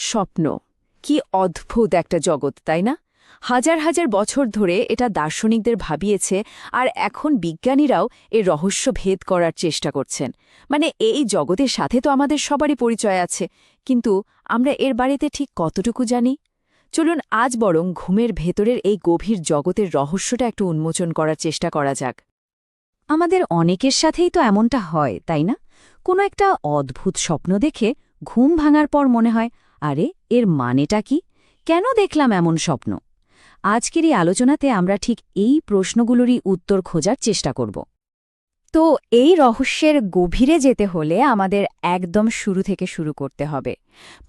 স্বপ্ন কি অদ্ভুত একটা জগৎ তাই না? হাজার হাজার বছর ধরে এটা দার্শনিকদের ভাবিয়েছে, আর এখন বিজ্ঞানীরাও এর রহস্য ভেদ করার চেষ্টা করছেন। মানে এই জগতের সাথে তো আমাদের সবারই পরিচয় আছে, কিন্তু আমরা এর বাড়িতে ঠিক কতটুকু জানি? চলুন আজ বরং ঘুমের ভেতরের এই গভীর জগতের রহস্যটা একটু উন্মোচন করার চেষ্টা করা যাক। আমাদের অনেকের সাথেই তো এমনটা হয়, তাই না? কোনো একটা অদ্ভুত স্বপ্ন দেখে ঘুম ভাঙার পর মনে হয়, আরে এর মানেটা কি? কেন দেখলাম এমন স্বপ্ন? আজকের এই আলোচনাতে আমরা ঠিক এই প্রশ্নগুলোরই উত্তর খোঁজার চেষ্টা করব। তো এই রহস্যের গভীরে যেতে হলে আমাদের একদম শুরু থেকে শুরু করতে হবে।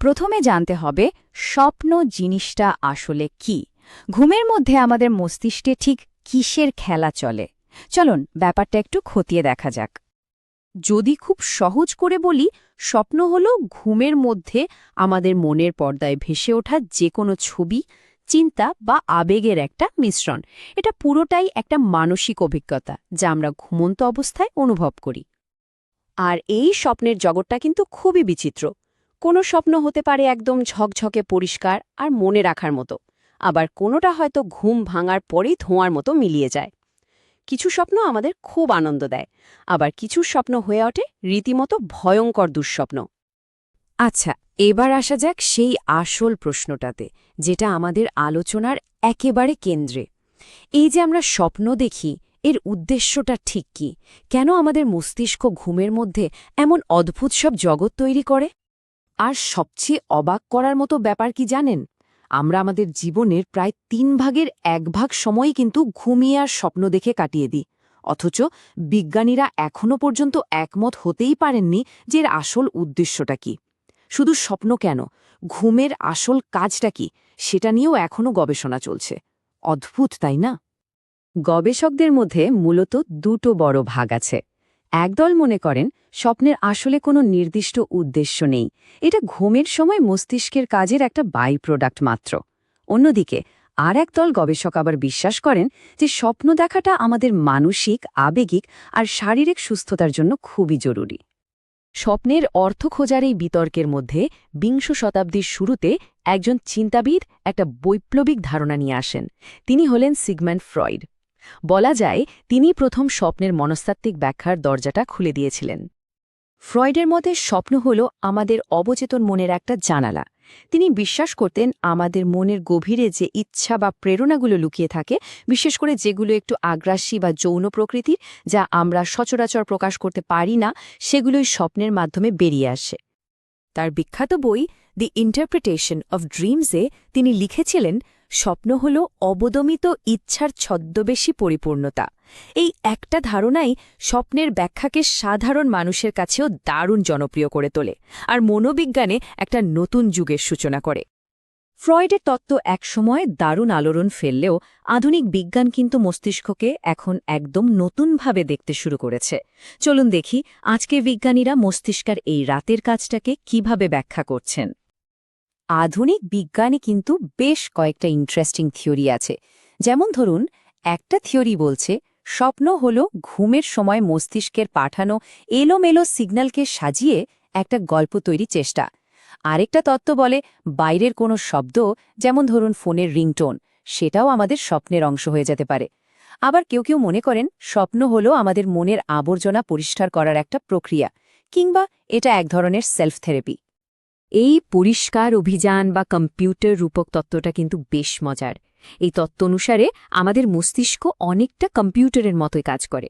প্রথমে জানতে হবে স্বপ্ন জিনিসটা আসলে কি। ঘুমের মধ্যে আমাদের মস্তিষ্কে ঠিক কিসের খেলা চলে? চলুন ব্যাপারটা একটু খতিয়ে দেখা যাক। যদি খুব সহজ করে বলি, স্বপ্ন হল ঘুমের মধ্যে আমাদের মনের পর্দায় ভেসে ওঠা যে কোনো ছবি, চিন্তা বা আবেগের একটা মিশ্রণ। এটা পুরোটাই একটা মানসিক অভিজ্ঞতা যা আমরা ঘুমন্ত অবস্থায় অনুভব করি। আর এই স্বপ্নের জগৎটা কিন্তু খুবই বিচিত্র। কোনো স্বপ্ন হতে পারে একদম ঝকঝকে পরিষ্কার আর মনে রাখার মতো, আবার কোনোটা হয়তো ঘুম ভাঙার পরেই ধোঁয়ার মতো মিলিয়ে যায়। কিছু স্বপ্ন আমাদের খুব আনন্দ দেয়, আবার কিছু স্বপ্ন হয়ে ওঠে রীতিমতো ভয়ঙ্কর দুঃস্বপ্ন। আচ্ছা, এবার আসা যাক সেই আসল প্রশ্নটাতে, যেটা আমাদের আলোচনার একেবারে কেন্দ্রে। এই যে আমরা স্বপ্ন দেখি, এর উদ্দেশ্যটা ঠিক কি? কেন আমাদের মস্তিষ্ক ঘুমের মধ্যে এমন অদ্ভুত সব জগৎ তৈরি করে? আর সবচেয়ে অবাক করার মতো ব্যাপার কি জানেন? আমরা আমাদের জীবনের প্রায় 3 ভাগের 1 ভাগ সময়ই কিন্তু ঘুমিয়ে আর স্বপ্ন দেখে কাটিয়ে দিই। অথচ বিজ্ঞানীরা এখনও পর্যন্ত একমত হতেই পারেননি যে এর আসল উদ্দেশ্যটা কি। শুধু স্বপ্ন কেন, ঘুমের আসল কাজটা কি, সেটা নিয়েও এখনও গবেষণা চলছে। অদ্ভুত, তাই না? গবেষকদের মধ্যে মূলত দুটো বড় ভাগ আছে। একদল মনে করেন স্বপ্নের আসলে কোনো নির্দিষ্ট উদ্দেশ্য নেই, এটা ঘুমের সময় মস্তিষ্কের কাজের একটা বাই প্রোডাক্ট মাত্র। অন্যদিকে আর একদল গবেষক আবার বিশ্বাস করেন যে স্বপ্ন দেখাটা আমাদের মানসিক, আবেগিক আর শারীরিক সুস্থতার জন্য খুবই জরুরি। স্বপ্নের অর্থ খোঁজার এই বিতর্কের মধ্যে 20 শতাব্দীর শুরুতে একজন চিন্তাবিদ একটা বৈপ্লবিক ধারণা নিয়ে আসেন। তিনি হলেন সিগমন্ড ফ্রয়েড। বলা যায় তিনি প্রথম স্বপ্নের মনস্তাত্ত্বিক ব্যাখ্যার দরজাটা খুলে দিয়েছিলেন। ফ্রয়েডের মতে স্বপ্ন হল আমাদের অবচেতন মনের একটা জানালা। তিনি বিশ্বাস করতেন আমাদের মনের গভীরে যে ইচ্ছা বা প্রেরণাগুলো লুকিয়ে থাকে, বিশেষ করে যেগুলো একটু আগ্রাসী বা যৌন প্রকৃতির, যা আমরা সচরাচর প্রকাশ করতে পারি না, সেগুলোই স্বপ্নের মাধ্যমে বেরিয়ে আসে। তার বিখ্যাত বই দি ইন্টারপ্রিটেশন অফ ড্রিমসে তিনি লিখেছিলেন, স্বপ্ন হল অবদমিত ইচ্ছার ছদ্মবেশী পরিপূর্ণতা। এই একটা ধারণাই স্বপ্নের ব্যাখ্যাকে সাধারণ মানুষের কাছেও দারুণ জনপ্রিয় করে তোলে, আর মনোবিজ্ঞানে একটা নতুন যুগের সূচনা করে। ফ্রয়েডের তত্ত্ব একসময় দারুণ আলোড়ন ফেললেও আধুনিক বিজ্ঞান কিন্তু মস্তিষ্ককে এখন একদম নতুনভাবে দেখতে শুরু করেছে। চলুন দেখি আজকে বিজ্ঞানীরা মস্তিষ্কের এই রাতের কাজটাকে কিভাবে ব্যাখ্যা করছেন। আধুনিক বিজ্ঞানে কিন্তু বেশ কয়েকটা ইন্টারেস্টিং থিওরি আছে। যেমন ধরুন, একটা থিওরি বলছে স্বপ্ন হল ঘুমের সময় মস্তিষ্কের পাঠানো এলোমেলো সিগন্যালকে সাজিয়ে একটা গল্প তৈরির চেষ্টা। আরেকটা তত্ত্ব বলে বাইরের কোনো শব্দ, যেমন ধরুন ফোনের রিংটোন, সেটাও আমাদের স্বপ্নের অংশ হয়ে যেতে পারে। আবার কেউ কেউ মনে করেন স্বপ্ন হল আমাদের মনের আবর্জনা পরিষ্কার করার একটা প্রক্রিয়া, কিংবা এটা এক ধরনের সেলফ থেরাপি। এই পরিষ্কার অভিযান বা কম্পিউটার রূপক তত্ত্বটা কিন্তু বেশ মজার। এই তত্ত্ব অনুসারে আমাদের মস্তিষ্ক অনেকটা কম্পিউটারের মতোই কাজ করে।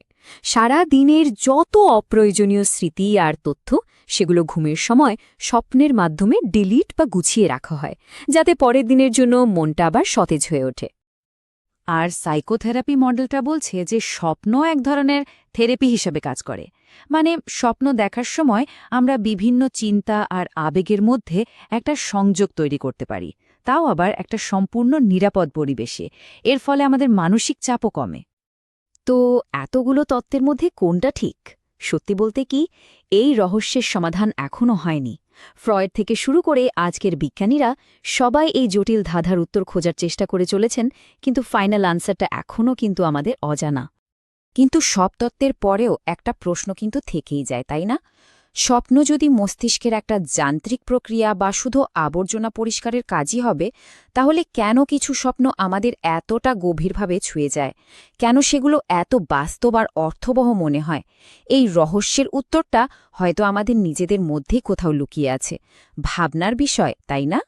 সারা দিনের যত অপ্রয়োজনীয় স্মৃতি আর তথ্য, সেগুলো ঘুমের সময় স্বপ্নের মাধ্যমে ডিলিট বা গুছিয়ে রাখা হয়, যাতে পরের দিনের জন্য মনটা আবার সতেজ হয়ে ওঠে। আর সাইকোথেরাপি মডেলটা বলছে যে স্বপ্ন এক ধরনের থেরাপি হিসেবে কাজ করে। মানে স্বপ্ন দেখার সময় আমরা বিভিন্ন চিন্তা আর আবেগের মধ্যে একটা সংযোগ তৈরি করতে পারি, তাও আবার একটা সম্পূর্ণ নিরাপদ পরিবেশে। এর ফলে আমাদের মানসিক চাপও কমে। তো এতগুলো তত্ত্বের মধ্যে কোনটা ঠিক? সত্যি বলতে কি, এই রহস্যের সমাধান এখনও হয়নি। ফ্রয়েড থেকে শুরু করে আজকের বিজ্ঞানীরা সবাই এই জটিল ধাঁধার উত্তর খোঁজার চেষ্টা করে চলেছেন, কিন্তু ফাইনাল আনসারটা এখনও কিন্তু আমাদের অজানা। কিন্তু সব তত্ত্বের পরেও একটা প্রশ্ন কিন্তু থেকেই যায়, তাই না? স্বপ্ন যদি মস্তিষ্কের একটা যান্ত্রিক প্রক্রিয়া বা শুধু আবর্জনা পরিষ্কারের কাজই হবে, তাহলে কেন কিছু স্বপ্ন আমাদের এতটা গভীরভাবে ছুঁয়ে যায়? কেন সেগুলো এত বাস্তব আর অর্থবহ মনে হয়? এই রহস্যের উত্তরটা হয়তো আমাদের নিজেদের মধ্যেই কোথাও লুকিয়ে আছে। ভাবনার বিষয়, তাই না?